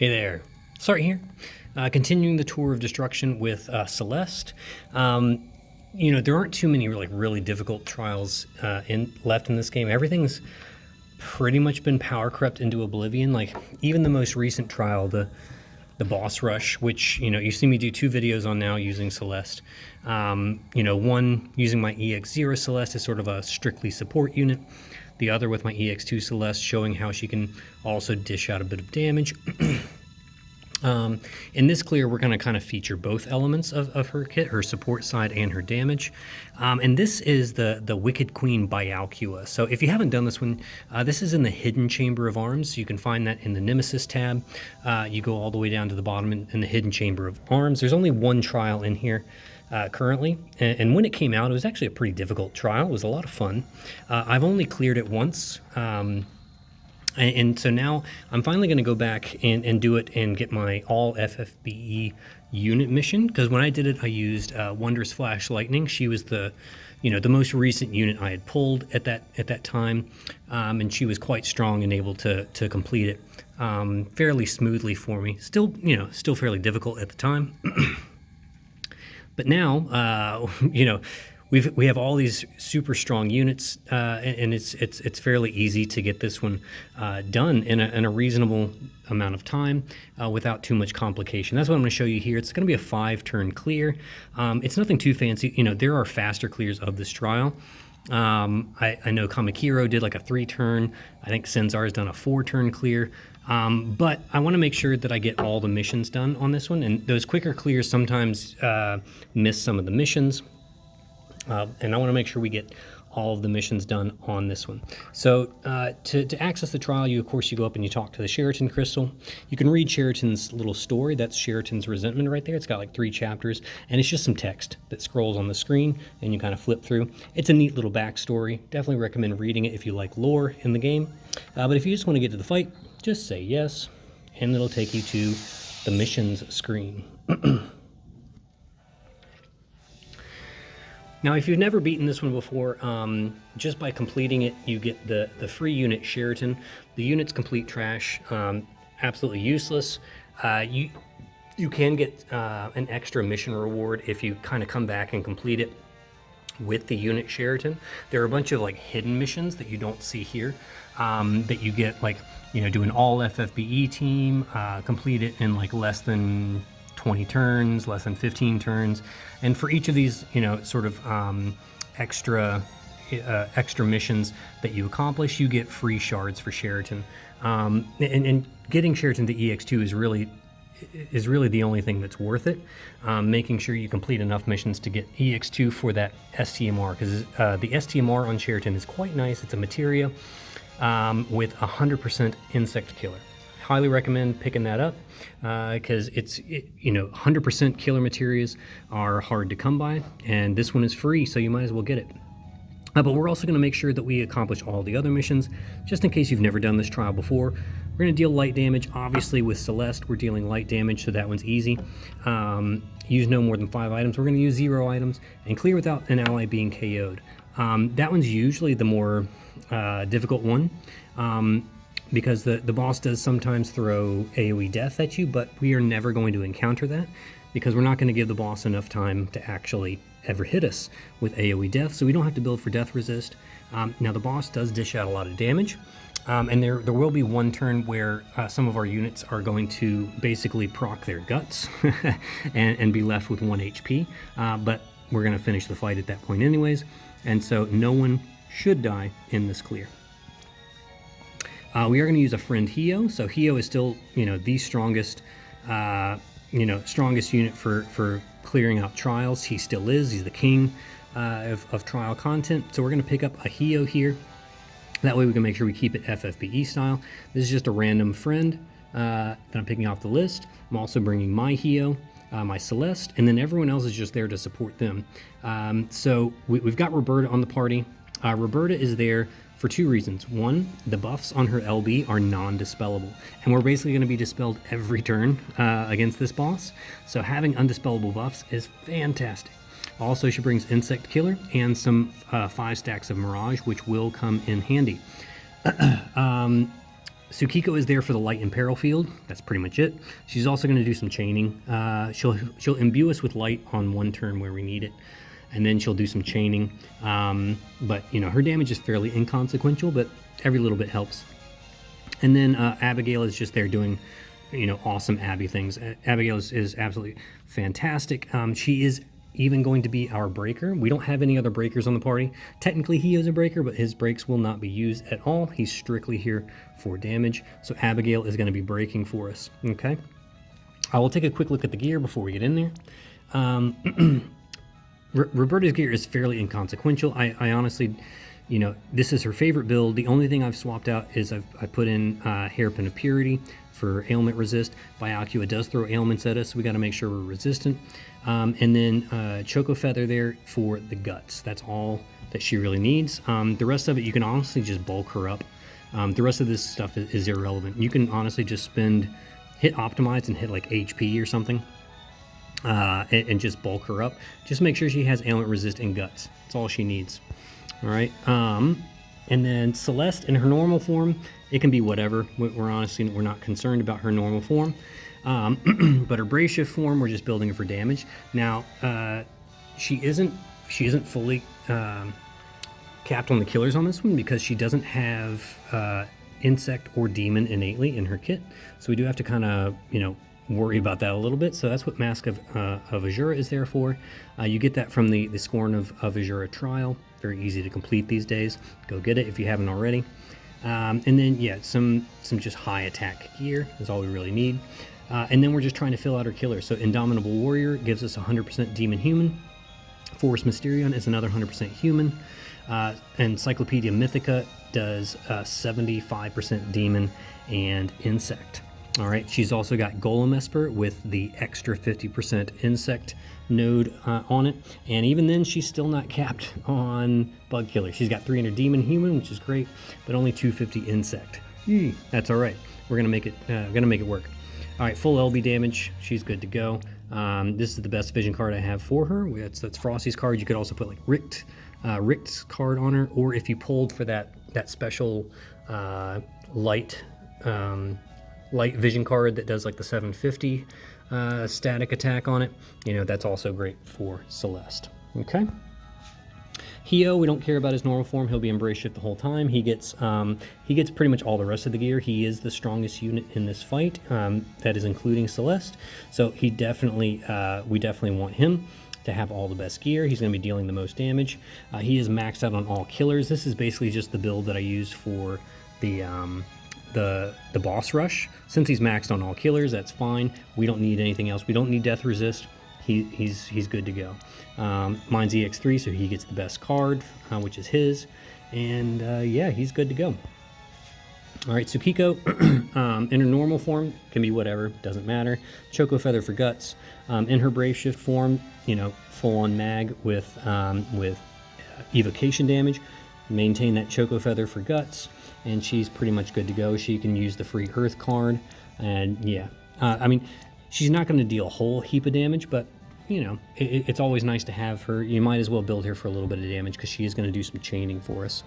Hey there, Sart here. Continuing the tour of destruction with Celeste. There aren't too many really difficult trials left in this game. Everything's pretty much been power crept into oblivion. Like even the most recent trial, the boss rush, which you see me do 2 videos on now using Celeste. One using my EX0 Celeste as sort of a strictly support unit. The other with my EX2 Celeste, showing how she can also dish out a bit of damage. In this clear, we're going to kind of feature both elements of her kit, her support side and her damage. And this is the Wicked Queen Byalcua. So if you haven't done this one, this is in the Hidden Chamber of Arms. You can find that in the Nemesis tab. You go all the way down to the bottom in the Hidden Chamber of Arms. There's only one trial in here currently. And when it came out, it was actually a pretty difficult trial. It was a lot of fun. I've only cleared it once. And so now I'm finally going to go back and do it and get my all FFBE unit mission, because when I did it, I used Wondrous Flash Lightning. She was the most recent unit I had pulled at that time, and she was quite strong and able to complete it fairly smoothly for me. Still fairly difficult at the time, but now we have all these super strong units, and it's fairly easy to get this one done in a reasonable amount of time without too much complication. That's what I'm going to show you here. It's going to be a 5-turn clear. It's nothing too fancy. There are faster clears of this trial. I know Kamakiro did like a 3-turn. I think Senzar's done a 4-turn clear. But I want to make sure that I get all the missions done on this one. And those quicker clears sometimes miss some of the missions. And I want to make sure we get all of the missions done on this one. So to access the trial, you go up and you talk to the Sheratan crystal. You can read Sheratan's little story. That's Sheratan's resentment right there. It's got like 3 chapters, and it's just some text that scrolls on the screen, and you kind of flip through. It's a neat little backstory. Definitely recommend reading it if you like lore in the game. But if you just want to get to the fight, just say yes, and it'll take you to the missions screen. Now, if you've never beaten this one before, just by completing it, you get the free unit Sheratan. The unit's complete trash, absolutely useless. You can get an extra mission reward if you kind of come back and complete it with the unit Sheratan. There are a bunch of like hidden missions that you don't see here that you get, do an all FFBE team, complete it in like less than 20 turns, less than 15 turns, and for each of these, extra missions that you accomplish, you get free shards for Sheratan. And getting Sheratan to EX2 is really the only thing that's worth it. Making sure you complete enough missions to get EX2 for that STMR, because the STMR on Sheratan is quite nice. It's a materia with 100% insect killer. Highly recommend picking that up because 100% killer materials are hard to come by, and this one is free, so you might as well get it. But we're also going to make sure that we accomplish all the other missions, just in case you've never done this trial before. We're going to deal light damage. Obviously with Celeste, we're dealing light damage, so that one's easy. Use no more than 5 items. We're going to use 0 items, and clear without an ally being KO'd. That one's usually the more difficult one. Because the boss does sometimes throw AoE death at you, but we are never going to encounter that because we're not going to give the boss enough time to actually ever hit us with AoE death, so we don't have to build for death resist. Now the boss does dish out a lot of damage, and there will be one turn where some of our units are going to basically proc their guts and be left with 1 HP, but we're going to finish the fight at that point anyways, and so no one should die in this clear. We are going to use a friend Hio. So Hio is still, the strongest, strongest unit for clearing out trials. He still is. He's the king of trial content. So we're going to pick up a Hio here. That way we can make sure we keep it FFBE style. This is just a random friend that I'm picking off the list. I'm also bringing my Hio, my Celeste, and then everyone else is just there to support them. So we've got Roberta on the party. Roberta is there for 2 reasons. One, the buffs on her LB are non-dispellable, and we're basically going to be dispelled every turn against this boss, so having undispellable buffs is fantastic. Also, she brings Insect Killer and some 5 stacks of Mirage, which will come in handy. Tsukiko is there for the light and peril field. That's pretty much it. She's also going to do some chaining. She'll imbue us with light on one turn where we need it, and then she'll do some chaining. But you know, her damage is fairly inconsequential, but every little bit helps. And then Abigail is just there doing, you know, awesome Abby things. Abigail is absolutely fantastic. She is even going to be our breaker. We don't have any other breakers on the party. Technically he is a breaker, but his breaks will not be used at all. He's strictly here for damage. So Abigail is going to be breaking for us. Okay. I will take a quick look at the gear before we get in there. Roberta's gear is fairly inconsequential. I honestly, you know, this is her favorite build. The only thing I've swapped out is I put in Hairpin of Purity for ailment resist. Byalcua does throw ailments at us, so we got to make sure we're resistant. And then Choco Feather there for the guts. That's all that she really needs. The rest of it, you can honestly just bulk her up. The rest of this stuff is irrelevant. You can honestly just hit optimize and hit like HP or something, and just bulk her up. Just make sure she has ailment resist and guts. That's all she needs. All right. And then Celeste in her normal form, it can be whatever. We're not concerned about her normal form. But her Brave Shift form, we're just building her for damage. Now, she isn't fully capped on the killers on this one because she doesn't have insect or demon innately in her kit. So we do have to kind of, you know, worry about that a little bit. So that's what Mask of Azura is there for. You get that from the Scorn of Azura trial. Very easy to complete these days. Go get it if you haven't already. And then, yeah, some just high attack gear is all we really need. And then we're just trying to fill out our killers. So Indomitable Warrior gives us 100% Demon Human. Force Mysterion is another 100% Human. Encyclopedia Mythica does 75% Demon and Insect. All right, she's also got Golem Esper with the extra 50% Insect node on it. And even then, she's still not capped on Bug Killer. She's got 300 Demon Human, which is great, but only 250 Insect. That's all right. We're gonna make it work. All right, full LB damage. She's good to go. This is the best vision card I have for her. That's Frosty's card. You could also put like Richt's card on her, or if you pulled for that special light vision card that does like the 750 static attack on it, you know, that's also great for Celeste. Okay. Hio, we don't care about his normal form. He'll be Embrace Shift the whole time. He gets pretty much all the rest of the gear. He is the strongest unit in this fight. That is including Celeste. So he definitely, we definitely want him to have all the best gear. He's going to be dealing the most damage. He is maxed out on all killers. This is basically just the build that I used for the boss rush. Since he's maxed on all killers, that's fine. We don't need anything else. We don't need death resist. He's good to go. Mine's EX3, so he gets the best card, which is his. And yeah, he's good to go. All right, Tsukiko in her normal form can be whatever, doesn't matter. Choco Feather for guts. In her Brave Shift form, you know, full on mag with evocation damage. Maintain that Choco Feather for guts, and she's pretty much good to go. She can use the free Earth card, and yeah, I mean, she's not going to deal a whole heap of damage, but you know, it's always nice to have her. You might as well build her for a little bit of damage because she is going to do some chaining for us.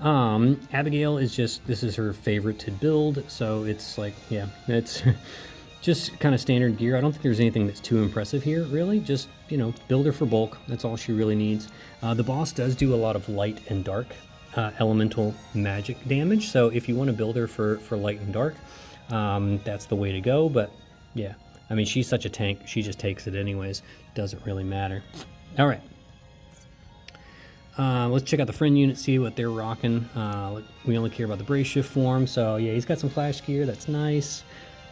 Abigail is this is her favorite to build, so it's like, yeah, it's just kind of standard gear. I don't think there's anything that's too impressive here, really. Just, you know, build her for bulk. That's all she really needs. The boss does do a lot of light and dark elemental magic damage, so if you want to build her for light and dark, that's the way to go. But yeah, I mean, she's such a tank, she just takes it anyways. Doesn't really matter. All right. Let's check out the friend unit, see what they're rocking. We only care about the Brave Shift form, so yeah, he's got some flash gear. That's nice.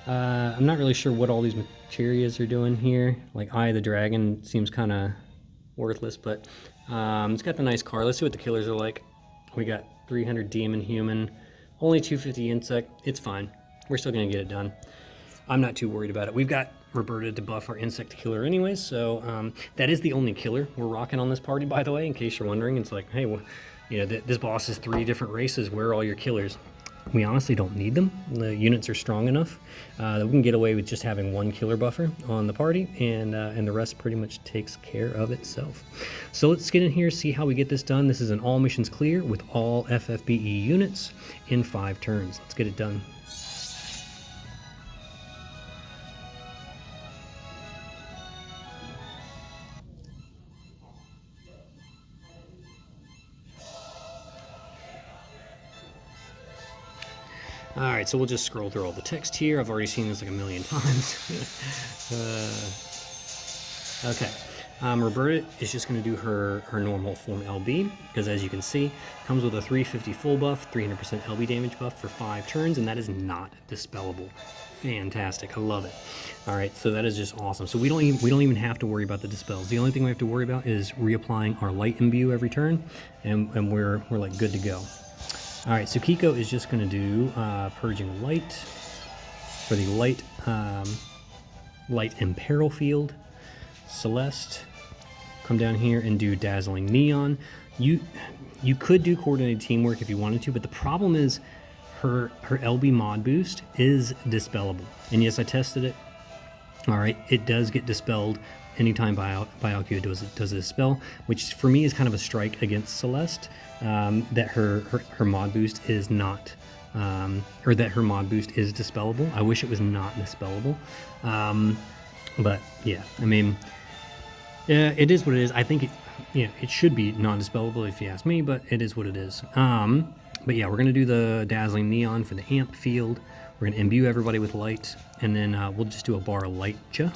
I'm not really sure what all these materials are doing here. Like Eye of the Dragon seems kind of worthless, but it's got the nice card. Let's see what the killers are like. We got 300 Demon Human, only 250 Insect. It's fine. We're still going to get it done. I'm not too worried about it. We've got Roberta to buff our insect killer anyways, so that is the only killer we're rocking on this party, by the way, in case you're wondering. It's like, hey, well, you know, this boss is 3 different races. Where are all your killers? We honestly don't need them. The units are strong enough that we can get away with just having one killer buffer on the party, and the rest pretty much takes care of itself. So let's get in here, see how we get this done. This is an all missions clear with all FFBE units in 5 turns. Let's get it done. All right, so we'll just scroll through all the text here. I've already seen this like a million times. Okay, Roberta is just going to do her normal form LB, because as you can see, comes with a 350 full buff, 300% LB damage buff for 5 turns, and that is not dispellable. Fantastic, I love it. All right, so that is just awesome. So we don't even have to worry about the dispels. The only thing we have to worry about is reapplying our light imbue every turn, and we're like good to go. All right, so Kiko is just going to do Purging Light for the light Imperil field. Celeste, come down here and do Dazzling Neon. You could do Coordinated Teamwork if you wanted to, but the problem is her LB mod boost is dispellable. And yes, I tested it. All right, it does get dispelled anytime Byalcua does a spell, which for me is kind of a strike against Celeste, that her mod boost is not, or that her mod boost is dispellable. I wish it was not dispellable, but yeah, I mean, yeah, it is what it is. I think it should be non-dispellable if you ask me, but it is what it is. But yeah, we're gonna do the Dazzling Neon for the amp field. We're gonna imbue everybody with light, and then we'll just do a bar of Lightja.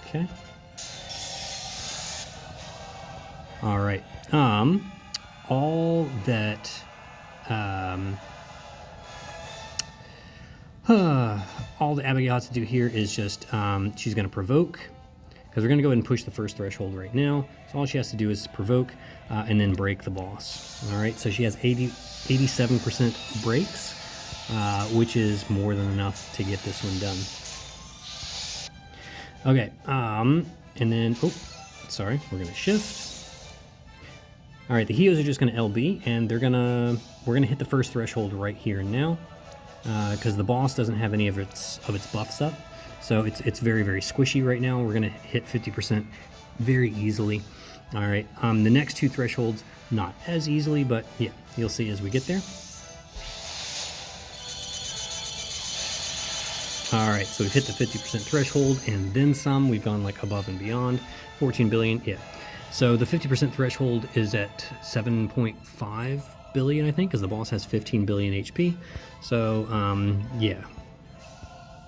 Okay. All right. All that all that Abigail has to do here is just she's going to provoke, because we're going to go ahead and push the first threshold right now. So all she has to do is provoke and then break the boss. All right. So she has 87% breaks, which is more than enough to get this one done. Okay, and then, oh, sorry, we're gonna shift. All right, the Heos are just gonna LB, and we're gonna hit the first threshold right here and now, because the boss doesn't have any of its buffs up, so it's very, very squishy right now. We're gonna hit 50% very easily. All right, the next 2 thresholds, not as easily, but yeah, you'll see as we get there. All right, so we've hit the 50% threshold and then some. We've gone like above and beyond. 14 billion, yeah. So the 50% threshold is at 7.5 billion, I think, because the boss has 15 billion HP. So, yeah,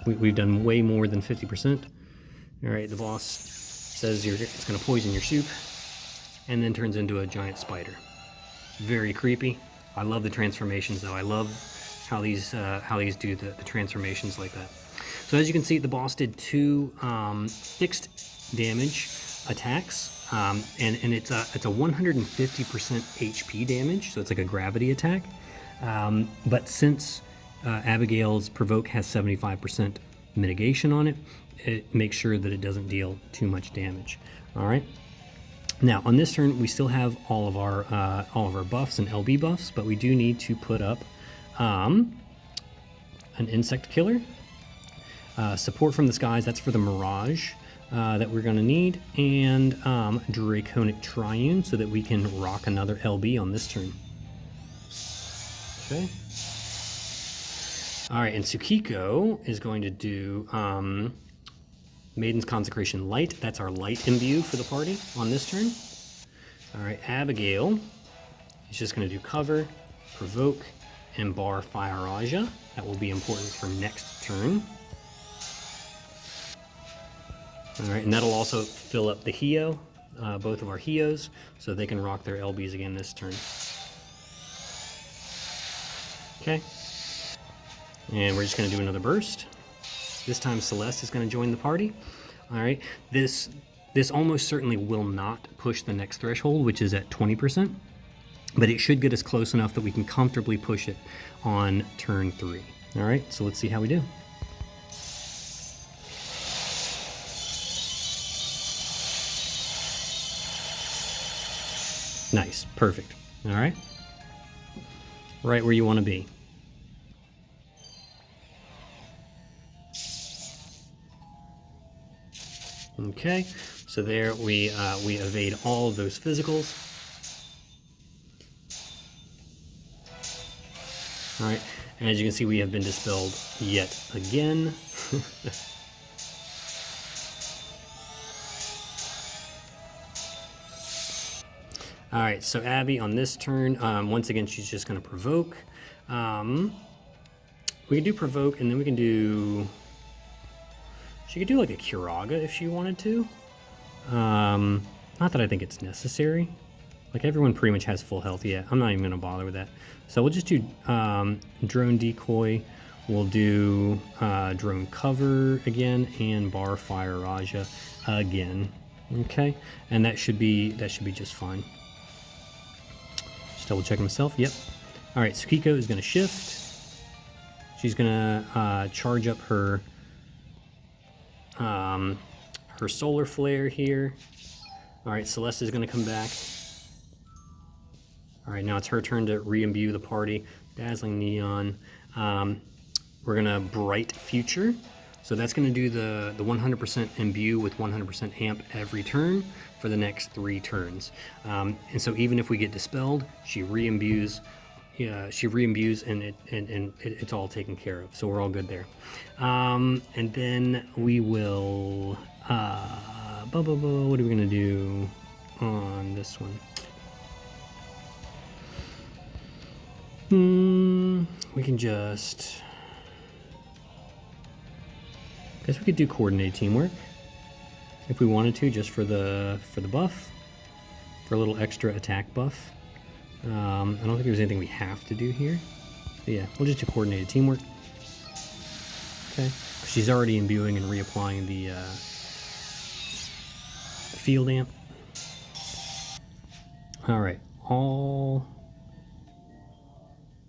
we've done way more than 50%. All right, the boss says it's going to poison your soup, and then turns into a giant spider. Very creepy. I love the transformations, though. I love how these do the transformations like that. So as you can see, the boss did 2 fixed damage attacks, and it's a 150% HP damage, so it's like a gravity attack. But since Abigail's provoke has 75% mitigation on it, it makes sure that it doesn't deal too much damage. All right. Now on this turn, we still have all of our buffs and LB buffs, but we do need to put up an insect killer. Support from the skies, that's for the Mirage that we're going to need, and Draconic Triune so that we can rock another LB on this turn. Okay. All right, and Tsukiko is going to do Maiden's Consecration Light. That's our light imbue for the party on this turn. All right, Abigail is just going to do cover, provoke, and bar Fire Aja. That will be important for next turn. All right, and that'll also fill up the Heo, both of our Heos, so they can rock their LBs again this turn. Okay, and we're just going to do another burst. This time Celeste is going to join the party. All right, this almost certainly will not push the next threshold, which is at 20%, but it should get us close enough that we can comfortably push it on turn 3. All right, so let's see how we do. Nice, perfect. All right, right where you want to be. Okay, so there we evade all of those physicals. All right, and as you can see, we have been dispelled yet again. All right, so Abby on this turn, once again, she's just going to provoke. We can do provoke, and then we can do... She could do like a Curaga if she wanted to. Not that I think it's necessary. Like everyone pretty much has full health. Yeah, I'm not even going to bother with that. So we'll just do Drone Decoy. We'll do Drone Cover again and Bar Fire Raja again. Okay, and that should be just fine. Just double check myself. Yep. All right, Sukiko is going to shift. She's going to charge up her her Solar Flare here. All right, Celeste is going to come back. All right, now it's her turn to re-imbue the party. Dazzling Neon. We're going to Bright Future. So that's going to do the 100% imbue with 100% amp every turn for the next 3 turns. And so even if we get dispelled, she re-imbues. Yeah, she re-imbues and it's all taken care of. So we're all good there. And then we will... what are we going to do on this one? We can just... I guess we could do Coordinated Teamwork if we wanted to, just for the buff, for a little extra attack buff. I don't think there's anything we have to do here. So yeah, we'll just do Coordinated Teamwork. Okay, she's already imbuing and reapplying the field amp. All right, all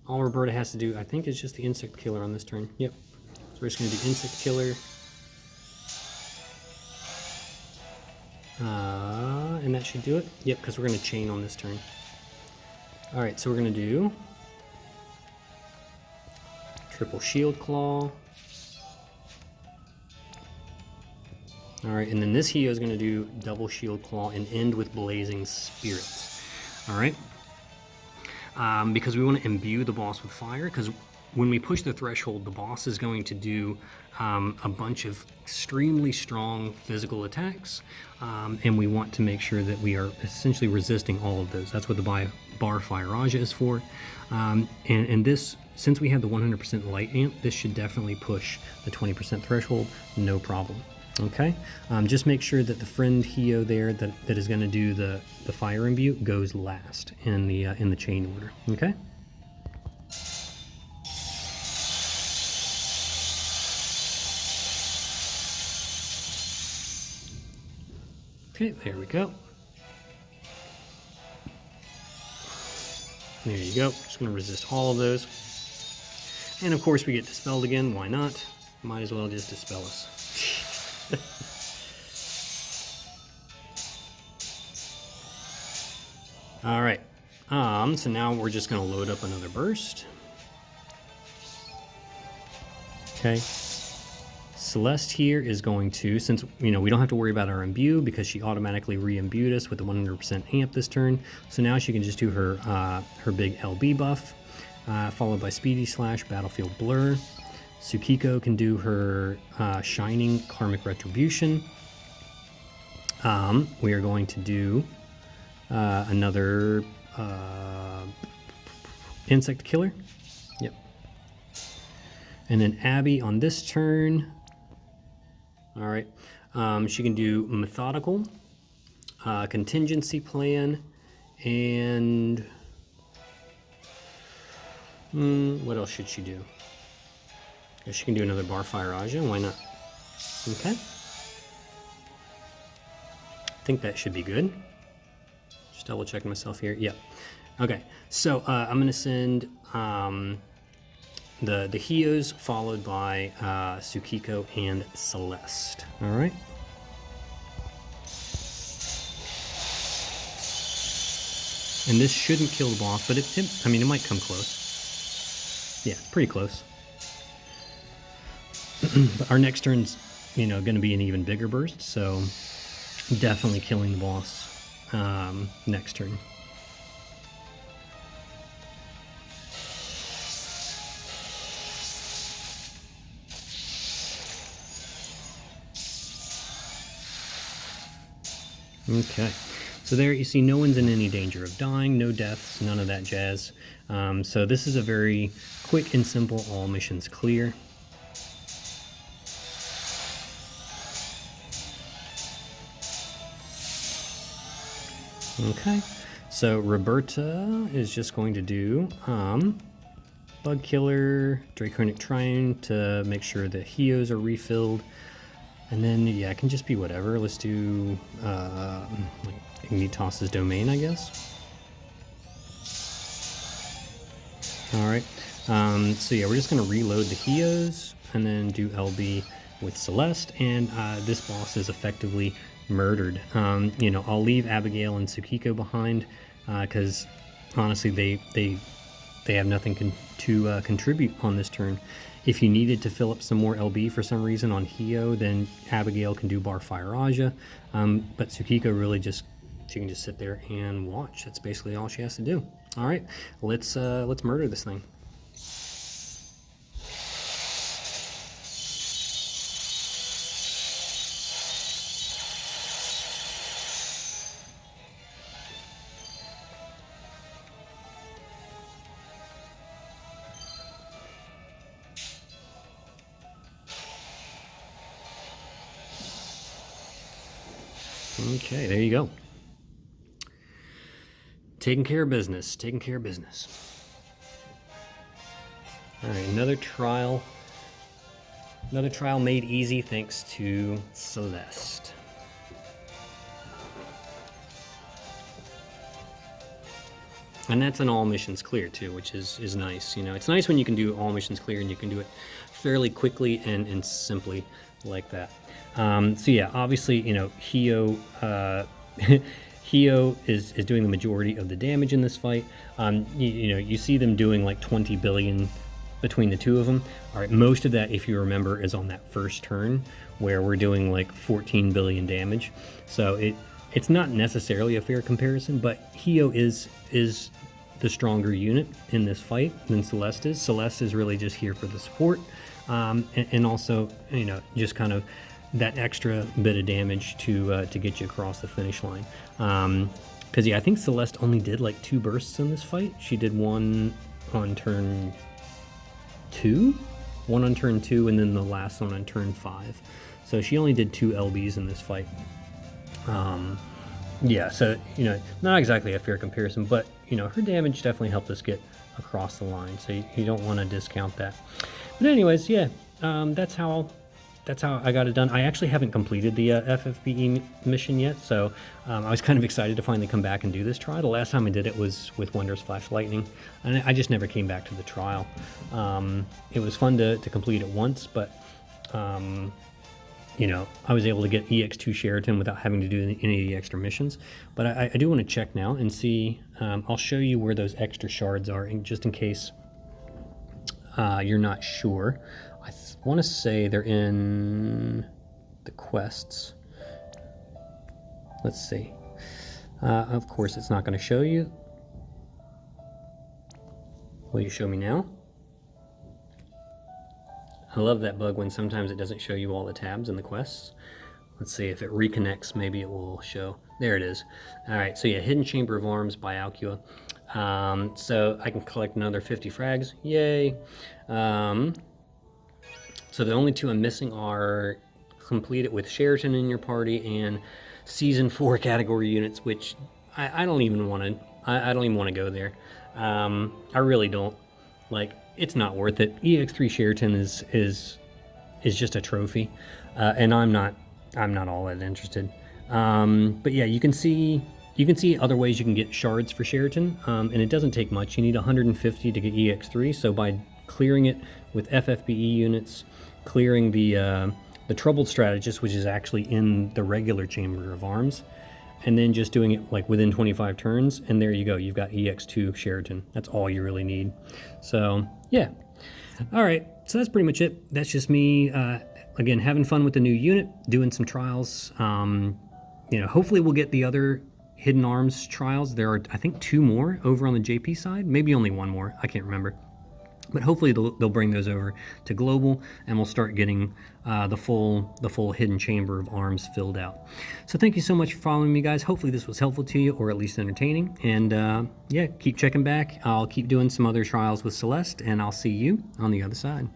Roberta has to do, I think, is just the Insect Killer on this turn. Yep. So we're just going to do Insect Killer. And that should do it. Yep, because we're going to chain on this turn. All right, so we're going to do Triple Shield Claw. All right, and then this Heo is going to do Double Shield Claw and end with Blazing Spirit. All right, because we want to imbue the boss with fire, because when we push the threshold, the boss is going to do a bunch of extremely strong physical attacks, and we want to make sure that we are essentially resisting all of those. That's what the Bar Fire Raja is for. And this, since we have the 100% light amp, this should definitely push the 20% threshold, no problem. Okay, just make sure that the friend Heo there that is going to do the fire imbue goes last in the chain order. Okay. Okay, there we go. There you go. Just going to resist all of those. And of course we get dispelled again. Why not? Might as well just dispel us. All right. So now we're just going to load up another burst. Okay. Celeste here is going to, since we don't have to worry about our imbue because she automatically re-imbued us with the 100% amp this turn. So now she can just do her big LB buff, followed by Speedy Slash, Battlefield Blur. Sukiko can do her Shining Karmic Retribution. We are going to do another Insect Killer. Yep. And then Abby on this turn. All right. She can do Methodical, Contingency Plan, and what else should she do? She can do another Bar Fire Raja. Why not? Okay. I think that should be good. Just double checking myself here. Yep. Okay. So I'm going to send the Heos followed by Sukiko and Celeste. All right. And this shouldn't kill the boss, but it might come close. Yeah, pretty close. But our next turn's going to be an even bigger burst. So definitely killing the boss next turn. Okay, so there you see no one's in any danger of dying, no deaths, none of that jazz. So this is a very quick and simple all missions clear. Okay, so Roberta is just going to do Bug Killer, Draconic Trine to make sure that Heos are refilled. And then, yeah, it can just be whatever. Let's do like Ignitas's Domain, I guess. All right. So yeah, we're just going to reload the Heos and then do LB with Celeste. And this boss is effectively murdered. I'll leave Abigail and Tsukiko behind because honestly, they have nothing to contribute on this turn. If you needed to fill up some more LB for some reason on Heo, then Abigail can do Bar Fire Aja. But Tsukiko really she can just sit there and watch. That's basically all she has to do. All right, let's murder this thing. Okay, there you go. Taking care of business, taking care of business. All right, another trial made easy thanks to Celeste. And that's an all missions clear too, which is nice. It's nice when you can do all missions clear and you can do it fairly quickly and simply like that. So yeah, obviously, Heo Heo is doing the majority of the damage in this fight. You see them doing like 20 billion between the two of them. All right, most of that, if you remember, is on that first turn where we're doing like 14 billion damage. So it's not necessarily a fair comparison, but Heo is the stronger unit in this fight than Celeste is. Celeste is really just here for the support, and also, just kind of that extra bit of damage to get you across the finish line. Because yeah, I think Celeste only did like 2 bursts in this fight. She did one on turn 2, and then the last one on turn 5. So she only did 2 LBs in this fight. Yeah, so not exactly a fair comparison, but her damage definitely helped us get across the line. So you don't want to discount that. But anyways, yeah, that's how I got it done. I actually haven't completed the FFBE mission yet, so I was kind of excited to finally come back and do this trial. The last time I did it was with Wondrous Flash Lightning, and I just never came back to the trial. It was fun to complete it once, but I was able to get EX2 Sheraton without having to do any of the extra missions. But I do want to check now and see. I'll show you where those extra shards are, just in case you're not sure. I want to say they're in the quests. Let's see. Of course, it's not going to show you. Will you show me now? I love that bug when sometimes it doesn't show you all the tabs in the quests. Let's see if it reconnects, maybe it will show. There it is. All right, so yeah, Hidden Chamber of Arms by Byalcua. So I can collect another 50 frags. Yay. So the only 2 I'm missing are complete it with Sheraton in your party and Season 4 category units, which I don't even want to. I don't even want to go there. I really don't. Like, it's not worth it. EX3 Sheraton is just a trophy, and I'm not all that interested. But yeah, you can see other ways you can get shards for Sheratan, and it doesn't take much. You need 150 to get EX3. So by clearing it with FFBE units, clearing the Troubled Strategist, which is actually in the regular Chamber of Arms, and then just doing it like within 25 turns, and there you go. You've got EX2 Sheraton. That's all you really need. So yeah. All right. So that's pretty much it. That's just me, again, having fun with the new unit, doing some trials. Hopefully we'll get the other Hidden Arms trials. There are, I think, 2 more over on the JP side, maybe only 1 more, I can't remember. But hopefully they'll bring those over to global, and we'll start getting the full hidden chamber of arms filled out. So thank you so much for following me, guys. Hopefully this was helpful to you, or at least entertaining. And yeah, keep checking back. I'll keep doing some other trials with Celeste, and I'll see you on the other side.